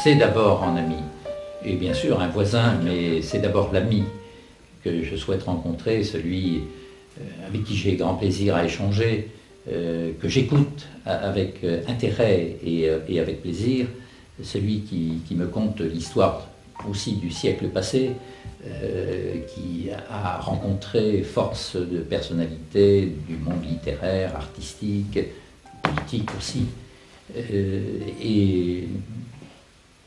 c'est d'abord un ami, et bien sûr un voisin, mais c'est d'abord l'ami que je souhaite rencontrer, celui avec qui j'ai grand plaisir à échanger, que j'écoute avec intérêt et avec plaisir, celui qui me conte l'histoire aussi du siècle passé, qui a rencontré force de personnalité du monde littéraire, artistique, politique aussi. Et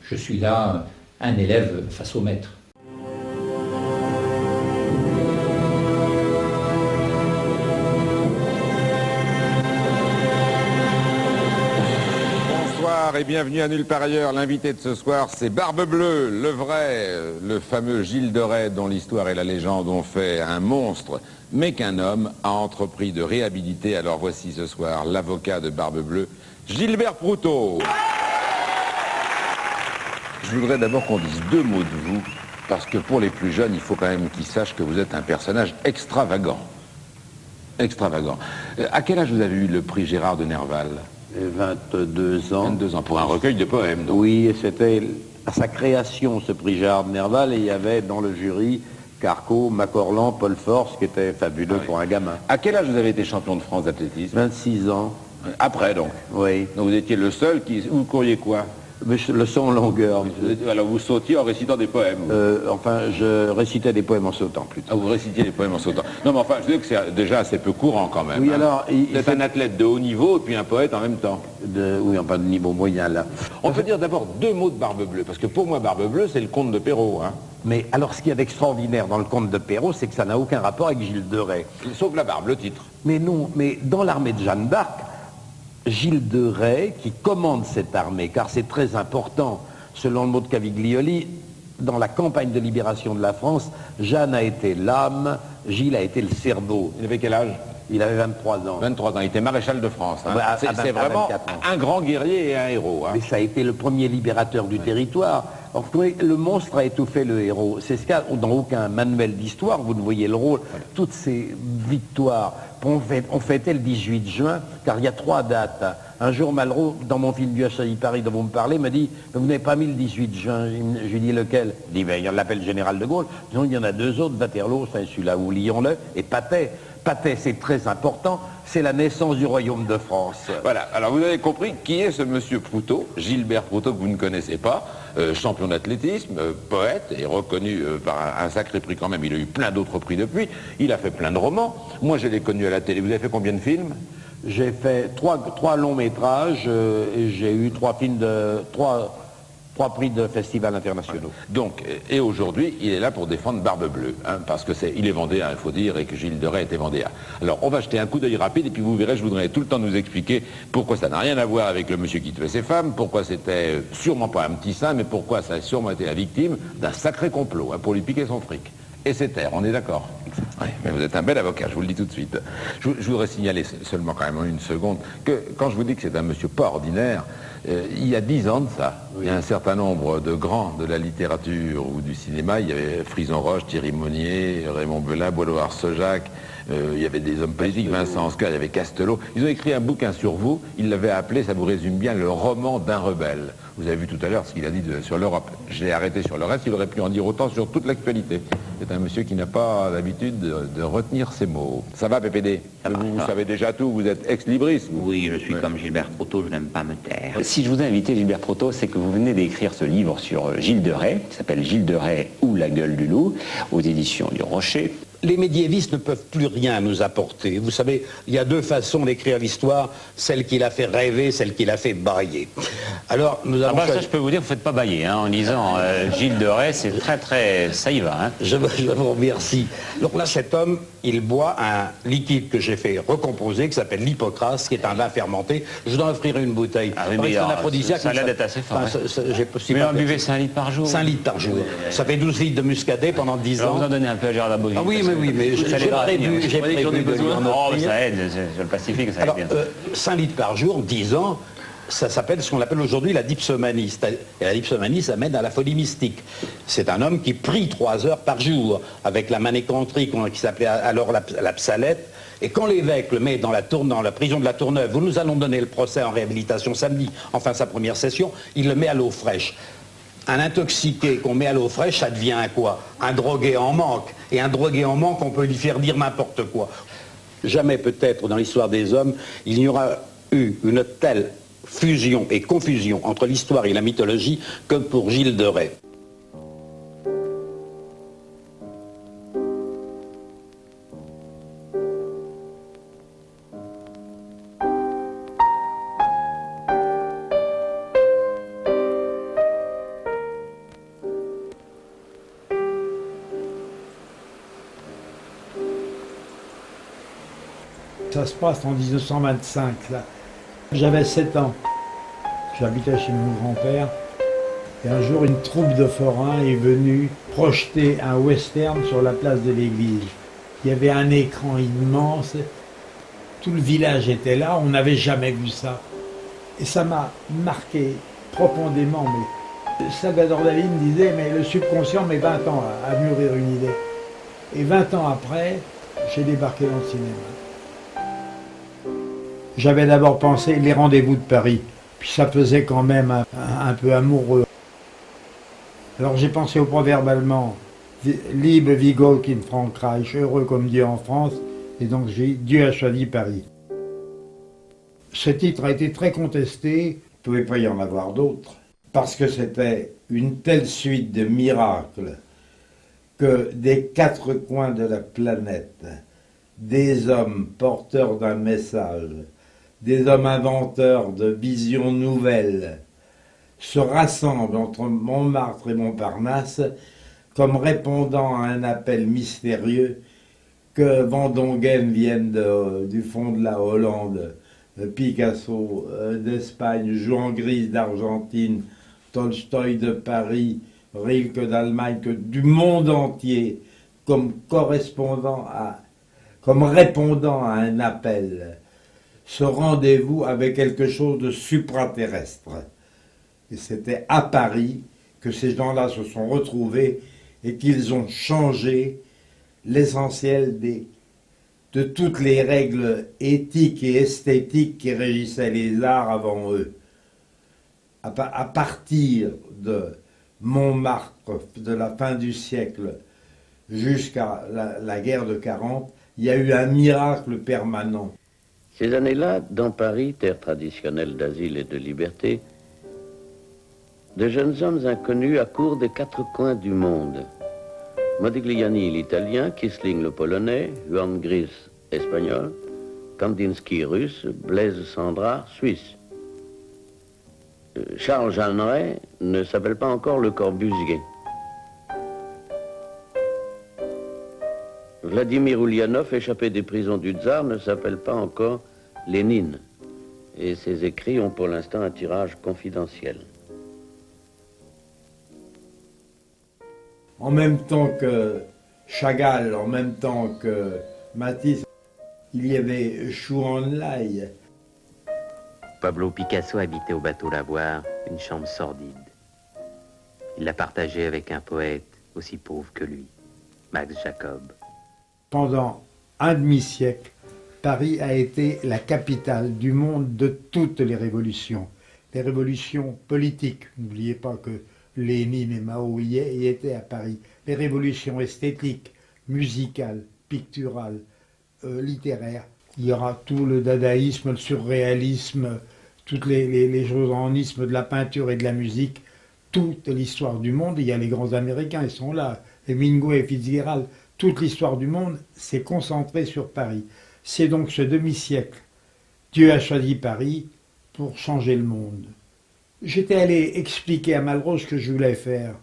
je suis là un élève face au maître. Bonsoir et bienvenue à Nulle part ailleurs. L'invité de ce soir, c'est Barbe Bleue, le vrai, le fameux Gilles de Rais, dont l'histoire et la légende ont fait un monstre, mais qu'un homme a entrepris de réhabiliter. Alors voici ce soir l'avocat de Barbe Bleue, Gilbert Proutot. Je voudrais d'abord qu'on dise deux mots de vous, parce que pour les plus jeunes, il faut quand même qu'ils sachent que vous êtes un personnage extravagant. Extravagant. À quel âge vous avez eu le prix Gérard de Nerval ? 22 ans. 22 ans, pour un recueil de poèmes, donc. Oui, et c'était à sa création, ce prix Gérard de Nerval, et il y avait dans le jury Carco, Macorlan, Paul Force, qui était fabuleux pour un gamin. À quel âge vous avez été champion de France d'athlétisme ? 26 ans. Après, donc. Oui. Donc vous étiez le seul qui... Vous couriez quoi ? Mais le son en longueur. Alors vous sautiez en récitant des poèmes. Enfin, je récitais des poèmes en sautant plutôt. Ah, vous récitiez des poèmes en sautant. Non, mais enfin, je veux dire que c'est déjà assez peu courant quand même. Oui, hein. alors... Vous êtes un athlète de haut niveau et puis un poète en même temps. Oui, enfin, de niveau moyen, là. On peut dire d'abord deux mots de Barbe Bleue, parce que pour moi, Barbe Bleue, c'est le conte de Perrault. Hein. Mais alors, ce qu'il y a d'extraordinaire dans le conte de Perrault, c'est que ça n'a aucun rapport avec Gilles de Rais. Sauf la barbe, le titre. Mais non, mais dans l'armée de Jeanne d'Arc, Gilles de Rais, qui commande cette armée, car c'est très important, selon le mot de Caviglioli, dans la campagne de libération de la France, Jeanne a été l'âme, Gilles a été le cerveau. Il avait quel âge ? Il avait 23 ans. 23 ans, il était maréchal de France. Hein. C'est à vraiment 24 ans. un grand guerrier et un héros. Hein. Mais ça a été le premier libérateur du territoire. Or, le monstre a étouffé le héros. C'est ce qu'il y a dans aucun manuel d'histoire, vous ne voyez le rôle. Voilà. Toutes ces victoires, on fêtait le 18 juin, car il y a 3 dates. Un jour, Malraux, dans mon film du HAI Paris dont vous me parlez, m'a dit « Vous n'avez pas mis le 18 juin ?» Je lui dis « Lequel ?» Il dit ben, « Il l'appelle Général de Gaulle. » Non, il y en a 2 autres, Waterloo, enfin celui-là, oublions-le, et Patay. Patay, c'est très important, c'est la naissance du royaume de France. Voilà, alors vous avez compris qui est ce monsieur Proutot, Gilbert Proutot, que vous ne connaissez pas, champion d'athlétisme, poète, et reconnu par un sacré prix quand même. Il a eu plein d'autres prix depuis, il a fait plein de romans. Moi, je l'ai connu à la télé. Vous avez fait combien de films ? J'ai fait 3 longs métrages et j'ai eu 3 prix de festivals internationaux. Donc, et aujourd'hui, il est là pour défendre Barbe Bleue, hein, parce que il est vendéen, il faut dire, et que Gilles de Rais était vendéen. Alors, on va jeter un coup d'œil rapide, et puis vous verrez, je voudrais tout le temps nous expliquer pourquoi ça n'a rien à voir avec le monsieur qui tuait ses femmes, pourquoi c'était sûrement pas un petit saint, mais pourquoi ça a sûrement été la victime d'un sacré complot, hein, pour lui piquer son fric. Et c'est taire, on est d'accord. Oui, mais vous êtes un bel avocat, je vous le dis tout de suite. Je voudrais signaler seulement quand même en une seconde que quand je vous dis que c'est un monsieur pas ordinaire, il y a 10 ans de ça, oui. Il y a un certain nombre de grands de la littérature ou du cinéma, il y avait Frison Roche, Thierry Monnier, Raymond Belin, Boileau-Arcejac, il y avait des hommes politiques, Vincent Oscar, il y avait Castelot. Ils ont écrit un bouquin sur vous, ils l'avaient appelé, ça vous résume bien, le roman d'un rebelle. Vous avez vu tout à l'heure ce qu'il a dit sur l'Europe. Je l'ai arrêté sur le reste, il aurait pu en dire autant sur toute l'actualité. C'est un monsieur qui n'a pas l'habitude de retenir ses mots. Ça va, PPD? Vous savez déjà tout, vous êtes ex-libris. Oui, je suis comme Gilbert Proutot, je n'aime pas me taire. Si je vous ai invité, Gilbert Proutot, c'est que vous venez d'écrire ce livre sur Gilles de Rais, qui s'appelle Gilles de Rais ou La gueule du loup, aux éditions du Rocher. Les médiévistes ne peuvent plus rien nous apporter. Vous savez, il y a 2 façons d'écrire l'histoire, celle qui l'a fait rêver, celle qui l'a fait bailler. Alors, nous avons... ça, je peux vous dire, vous ne faites pas bailler, hein, en lisant Gilles de Rais, c'est très... ça y va. Hein. Je vous remercie. Donc là, cet homme, il boit un liquide que j'ai fait recomposer, qui s'appelle l'hypocrase, qui est un vin fermenté. Je dois offrirai une bouteille. Ah oui, mais ça a l'air d'être assez fort. Mais on buvait 5 litres par jour. 5 litres par jour. Ça fait 12 litres de muscadet pendant 10 ans. Alors vous en donnez un peu à Gérard Dabory. Ah oui, mais j'ai prévu de lui en offrir. Ça aide, sur le Pacifique, ça aide bien. 5 litres par jour, 10 ans, ça s'appelle ce qu'on appelle aujourd'hui la dipsomanie. Et la dipsomanie, ça mène à la folie mystique. C'est un homme qui prie 3 heures par jour, avec la manécantrie qui s'appelait alors la psalette. Et quand l'évêque le met dans la prison de la Tourneuve, où nous allons donner le procès en réhabilitation samedi, enfin sa première session, il le met à l'eau fraîche. Un intoxiqué qu'on met à l'eau fraîche, ça devient un quoi? Un drogué en manque. Et un drogué en manque, on peut lui faire dire n'importe quoi. Jamais peut-être dans l'histoire des hommes, il n'y aura eu une telle fusion et confusion entre l'histoire et la mythologie que pour Gilles de Rais. Ça se passe en 1925, là. J'avais 7 ans. J'habitais chez mon grand-père. Et un jour, une troupe de forains est venue projeter un western sur la place de l'église. Il y avait un écran immense. Tout le village était là. On n'avait jamais vu ça. Et ça m'a marqué profondément. Mais Salvador Dali me disait, mais le subconscient met 20 ans à mûrir une idée. Et 20 ans après, j'ai débarqué dans le cinéma. J'avais d'abord pensé Les Rendez-vous de Paris, puis ça faisait quand même un peu amoureux. Alors j'ai pensé au proverbe allemand, Liebe wie Gott in Frankreich, heureux comme Dieu en France, et donc j'ai dit Dieu a choisi Paris. Ce titre a été très contesté, il ne pouvait pas y en avoir d'autres, parce que c'était une telle suite de miracles que des 4 coins de la planète, des hommes porteurs d'un message, des hommes inventeurs de visions nouvelles se rassemblent entre Montmartre et Montparnasse comme répondant à un appel mystérieux que Van Dongen vienne du fond de la Hollande, Picasso d'Espagne, Juan Gris d'Argentine, Tolstoï de Paris, Rilke d'Allemagne, que du monde entier comme répondant à un appel. Ce rendez-vous avec quelque chose de supraterrestre. Et c'était à Paris que ces gens-là se sont retrouvés et qu'ils ont changé l'essentiel de toutes les règles éthiques et esthétiques qui régissaient les arts avant eux. À partir de Montmartre, de la fin du siècle jusqu'à la guerre de 40, il y a eu un miracle permanent. Ces années-là, dans Paris, terre traditionnelle d'asile et de liberté, de jeunes hommes inconnus accourent des 4 coins du monde. Modigliani l'italien, Kissling le polonais, Juan Gris espagnol, Kandinsky russe, Blaise Cendrars suisse. Charles Jeanneret ne s'appelle pas encore Le Corbusier. Vladimir Ulyanov, échappé des prisons du tsar, ne s'appelle pas encore Lénine. Et ses écrits ont pour l'instant un tirage confidentiel. En même temps que Chagall, en même temps que Matisse, il y avait Chou Enlai. Pablo Picasso habitait au bateau Lavoir une chambre sordide. Il la partageait avec un poète aussi pauvre que lui, Max Jacob. Pendant un demi-siècle, Paris a été la capitale du monde de toutes les révolutions. Les révolutions politiques, n'oubliez pas que Lénine et Mao y étaient à Paris. Les révolutions esthétiques, musicales, picturales, littéraires. Il y aura tout le dadaïsme, le surréalisme, toutes les journalismes de la peinture et de la musique, toute l'histoire du monde. Il y a les grands Américains, ils sont là, Hemingway et Fitzgerald. Toute l'histoire du monde s'est concentrée sur Paris. C'est donc ce demi-siècle. Dieu a choisi Paris pour changer le monde. J'étais allé expliquer à Malraux ce que je voulais faire.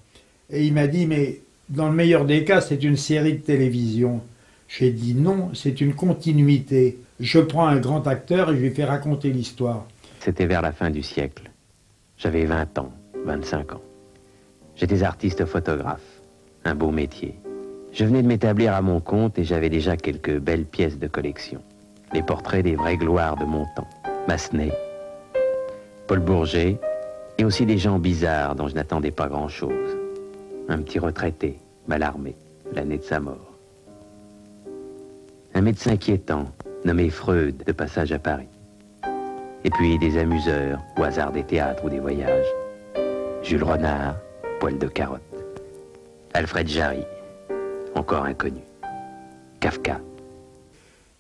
Et il m'a dit, mais dans le meilleur des cas, c'est une série de télévision. J'ai dit non, c'est une continuité. Je prends un grand acteur et je lui fais raconter l'histoire. C'était vers la fin du siècle. J'avais 20 ans, 25 ans. J'étais artiste photographe, un beau métier. Je venais de m'établir à mon compte et j'avais déjà quelques belles pièces de collection. Les portraits des vraies gloires de mon temps. Massenet, Paul Bourget, et aussi des gens bizarres dont je n'attendais pas grand-chose. Un petit retraité, Mallarmé, l'année de sa mort. Un médecin inquiétant, nommé Freud, de passage à Paris. Et puis des amuseurs, au hasard des théâtres ou des voyages. Jules Renard, poil de carotte. Alfred Jarry, encore inconnu. Kafka.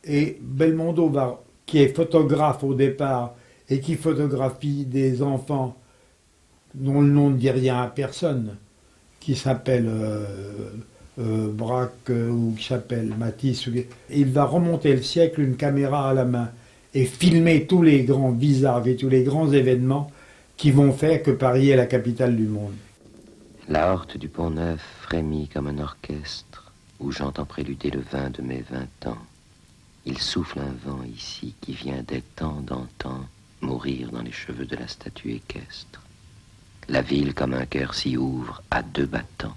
Et Belmondo, qui est photographe au départ et qui photographie des enfants dont le nom ne dit rien à personne, qui s'appelle Braque ou qui s'appelle Matisse, il va remonter le siècle une caméra à la main et filmer tous les grands visages et tous les grands événements qui vont faire que Paris est la capitale du monde. La horte du Pont-Neuf frémit comme un orchestre où j'entends préluder le vin de mes 20 ans. Il souffle un vent ici qui vient des temps d'antan mourir dans les cheveux de la statue équestre. La ville comme un cœur s'y ouvre à 2 battants.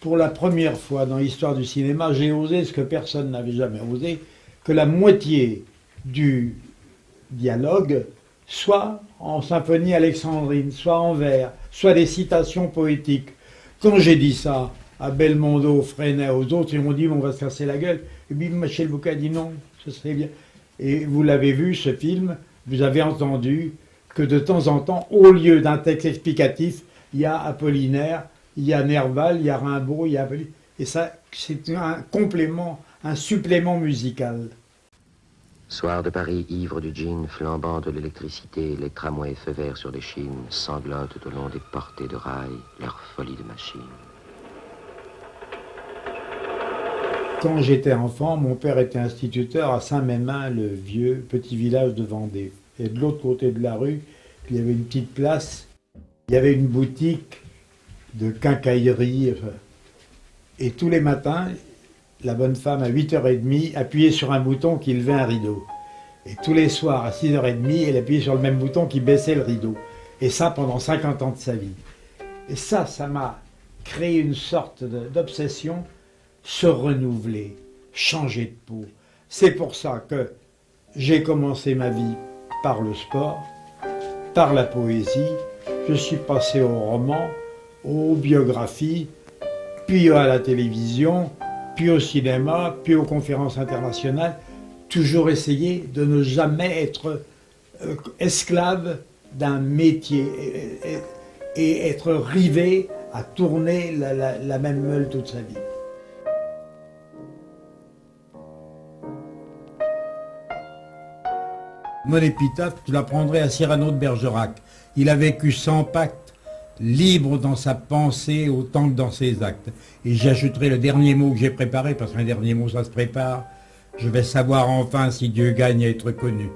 Pour la première fois dans l'histoire du cinéma, j'ai osé ce que personne n'avait jamais osé, que la moitié du dialogue soit en symphonie alexandrine, soit en vers, soit des citations poétiques. Quand j'ai dit ça à Belmondo, Freinet, aux autres, ils m'ont dit on va se casser la gueule. Et puis Michel Boucaud a dit non, ce serait bien. Et vous l'avez vu, ce film, vous avez entendu que de temps en temps, au lieu d'un texte explicatif, il y a Apollinaire, il y a Nerval, il y a Rimbaud, il y a... Et ça, c'est un complément, un supplément musical. Soir de Paris, ivre du gin, flambant de l'électricité, les tramways feux verts sur les chines sanglotent au long des portées de rails, leur folie de machine. Quand j'étais enfant, mon père était instituteur à Saint-Mémin, le vieux petit village de Vendée. Et de l'autre côté de la rue, il y avait une petite place, il y avait une boutique de quincaillerie. Et tous les matins, la bonne femme, à 8h30, appuyait sur un bouton qui levait un rideau. Et tous les soirs, à 6h30, elle appuyait sur le même bouton qui baissait le rideau. Et ça, pendant 50 ans de sa vie. Et ça m'a créé une sorte d'obsession, se renouveler, changer de peau. C'est pour ça que j'ai commencé ma vie par le sport, par la poésie. Je suis passé au roman, aux biographies, puis à la télévision, puis au cinéma, puis aux conférences internationales, toujours essayer de ne jamais être esclave d'un métier et être rivé à tourner la même meule toute sa vie. Mon épitaphe, tu la prendrais à Cyrano de Bergerac. Il a vécu sans pacte, libre dans sa pensée autant que dans ses actes. Et j'ajouterai le dernier mot que j'ai préparé, parce qu'un dernier mot ça se prépare. Je vais savoir enfin si Dieu gagne à être connu.